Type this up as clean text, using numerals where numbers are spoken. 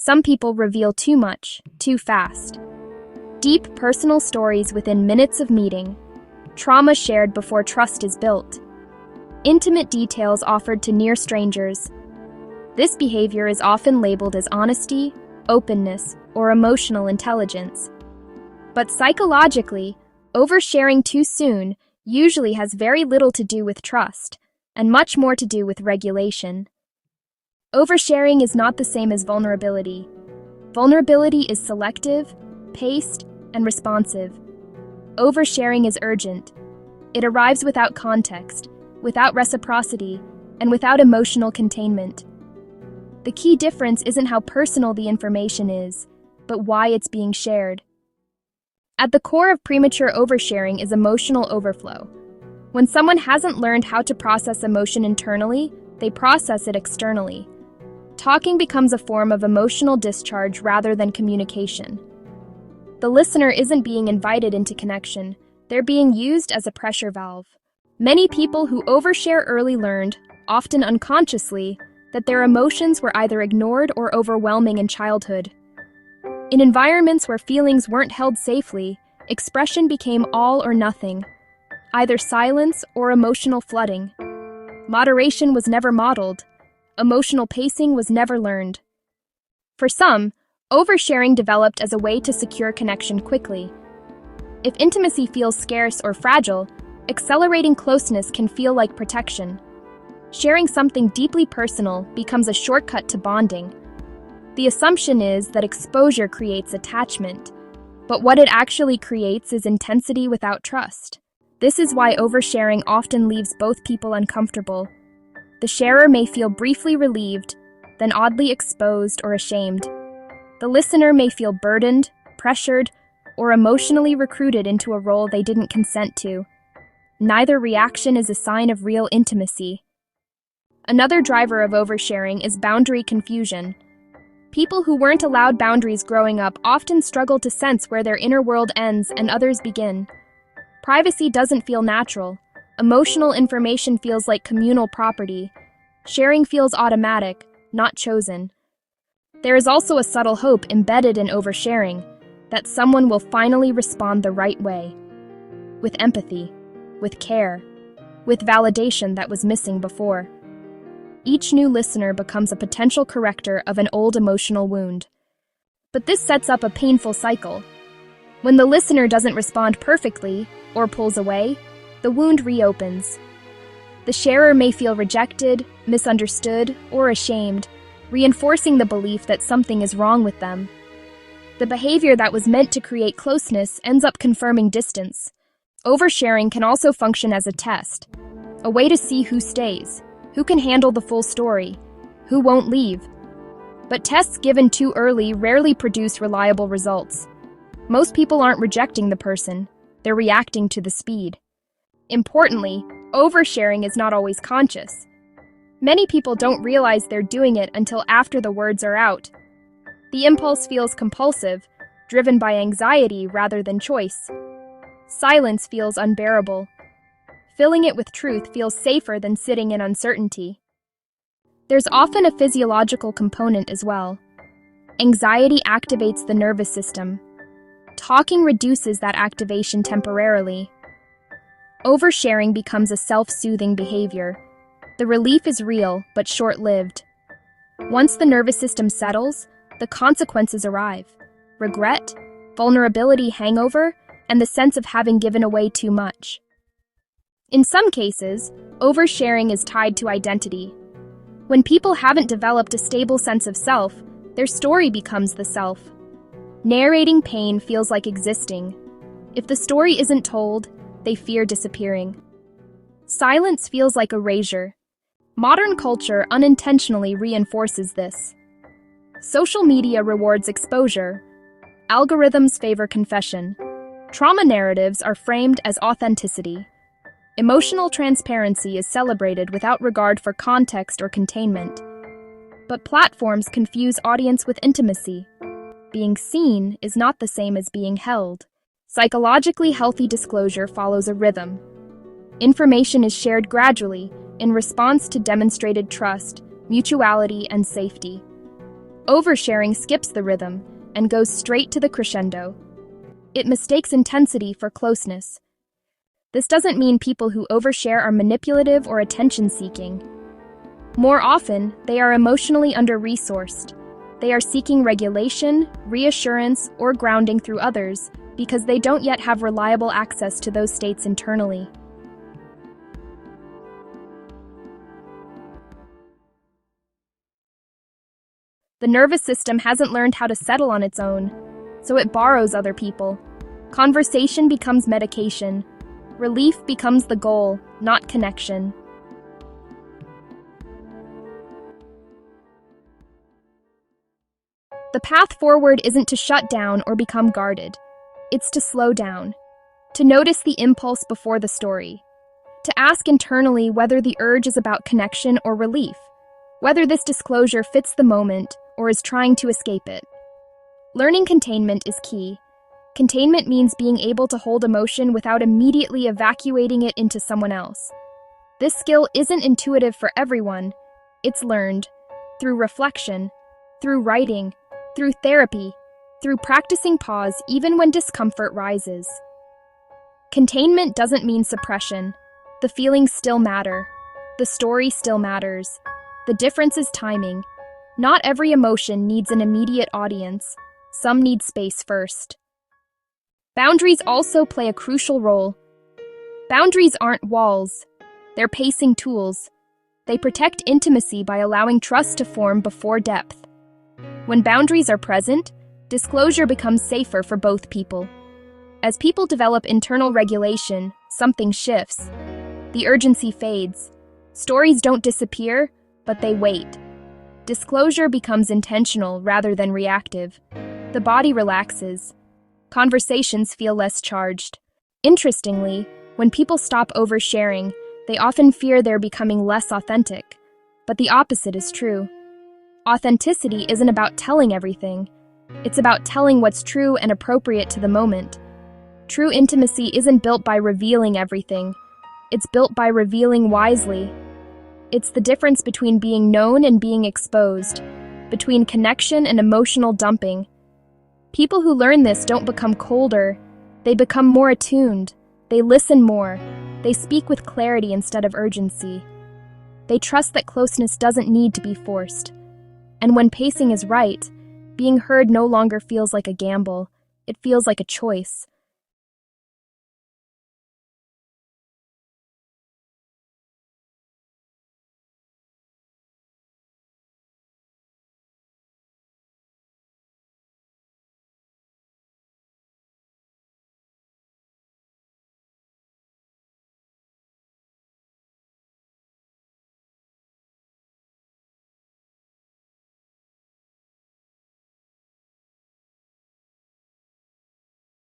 Some people reveal too much, too fast. Deep personal stories within minutes of meeting. Trauma shared before trust is built. Intimate details offered to near strangers. This behavior is often labeled as honesty, openness, or emotional intelligence. But psychologically, oversharing too soon usually has very little to do with trust, and much more to do with regulation. Oversharing is not the same as vulnerability. Vulnerability is selective, paced, and responsive. Oversharing is urgent. It arrives without context, without reciprocity, and without emotional containment. The key difference isn't how personal the information is, but why it's being shared. At the core of premature oversharing is emotional overflow. When someone hasn't learned how to process emotion internally, they process it externally. Talking becomes a form of emotional discharge rather than communication. The listener isn't being invited into connection, they're being used as a pressure valve. Many people who overshare early learned, often unconsciously, that their emotions were either ignored or overwhelming in childhood. In environments where feelings weren't held safely, expression became all or nothing, either silence or emotional flooding. Moderation was never modeled. Emotional pacing was never learned. For some, oversharing developed as a way to secure connection quickly. If intimacy feels scarce or fragile, accelerating closeness can feel like protection. Sharing something deeply personal becomes a shortcut to bonding. The assumption is that exposure creates attachment, but what it actually creates is intensity without trust. This is why oversharing often leaves both people uncomfortable. The sharer may feel briefly relieved, then oddly exposed or ashamed. The listener may feel burdened, pressured, or emotionally recruited into a role they didn't consent to. Neither reaction is a sign of real intimacy. Another driver of oversharing is boundary confusion. People who weren't allowed boundaries growing up often struggle to sense where their inner world ends and others begin. Privacy doesn't feel natural. Emotional information feels like communal property. Sharing feels automatic, not chosen. There is also a subtle hope embedded in oversharing, that someone will finally respond the right way. With empathy, with care, with validation that was missing before. Each new listener becomes a potential corrector of an old emotional wound. But this sets up a painful cycle. When the listener doesn't respond perfectly, or pulls away, the wound reopens. The sharer may feel rejected, misunderstood, or ashamed, reinforcing the belief that something is wrong with them. The behavior that was meant to create closeness ends up confirming distance. Oversharing can also function as a test, a way to see who stays, who can handle the full story, who won't leave. But tests given too early rarely produce reliable results. Most people aren't rejecting the person, they're reacting to the speed. Importantly, oversharing is not always conscious. Many people don't realize they're doing it until after the words are out. The impulse feels compulsive, driven by anxiety rather than choice. Silence feels unbearable. Filling it with truth feels safer than sitting in uncertainty. There's often a physiological component as well. Anxiety activates the nervous system. Talking reduces that activation temporarily. Oversharing becomes a self-soothing behavior. The relief is real, but short-lived. Once the nervous system settles, the consequences arrive. Regret, vulnerability hangover, and the sense of having given away too much. In some cases, oversharing is tied to identity. When people haven't developed a stable sense of self, their story becomes the self. Narrating pain feels like existing. If the story isn't told, they fear disappearing. Silence feels like erasure. Modern culture unintentionally reinforces this. Social media rewards exposure. Algorithms favor confession. Trauma narratives are framed as authenticity. Emotional transparency is celebrated without regard for context or containment. But platforms confuse audience with intimacy. Being seen is not the same as being held. Psychologically healthy disclosure follows a rhythm. Information is shared gradually in response to demonstrated trust, mutuality, and safety. Oversharing skips the rhythm and goes straight to the crescendo. It mistakes intensity for closeness. This doesn't mean people who overshare are manipulative or attention-seeking. More often, they are emotionally under-resourced. They are seeking regulation, reassurance, or grounding through others because they don't yet have reliable access to those states internally. The nervous system hasn't learned how to settle on its own, so it borrows other people. Conversation becomes medication. Relief becomes the goal, not connection. The path forward isn't to shut down or become guarded. It's to slow down, to notice the impulse before the story, to ask internally whether the urge is about connection or relief, whether this disclosure fits the moment or is trying to escape it. Learning containment is key. Containment means being able to hold emotion without immediately evacuating it into someone else. This skill isn't intuitive for everyone. It's learned through reflection, through writing, through therapy, through practicing pause even when discomfort rises. Containment doesn't mean suppression. The feelings still matter. The story still matters. The difference is timing. Not every emotion needs an immediate audience. Some need space first. Boundaries also play a crucial role. Boundaries aren't walls. They're pacing tools. They protect intimacy by allowing trust to form before depth. When boundaries are present, disclosure becomes safer for both people. As people develop internal regulation, something shifts. The urgency fades. Stories don't disappear, but they wait. Disclosure becomes intentional rather than reactive. The body relaxes. Conversations feel less charged. Interestingly, when people stop oversharing, they often fear they're becoming less authentic. But the opposite is true. Authenticity isn't about telling everything. It's about telling what's true and appropriate to the moment. True intimacy isn't built by revealing everything. It's built by revealing wisely. It's the difference between being known and being exposed, between connection and emotional dumping. People who learn this don't become colder. They become more attuned. They listen more. They speak with clarity instead of urgency. They trust that closeness doesn't need to be forced. And when pacing is right, being heard no longer feels like a gamble. It feels like a choice.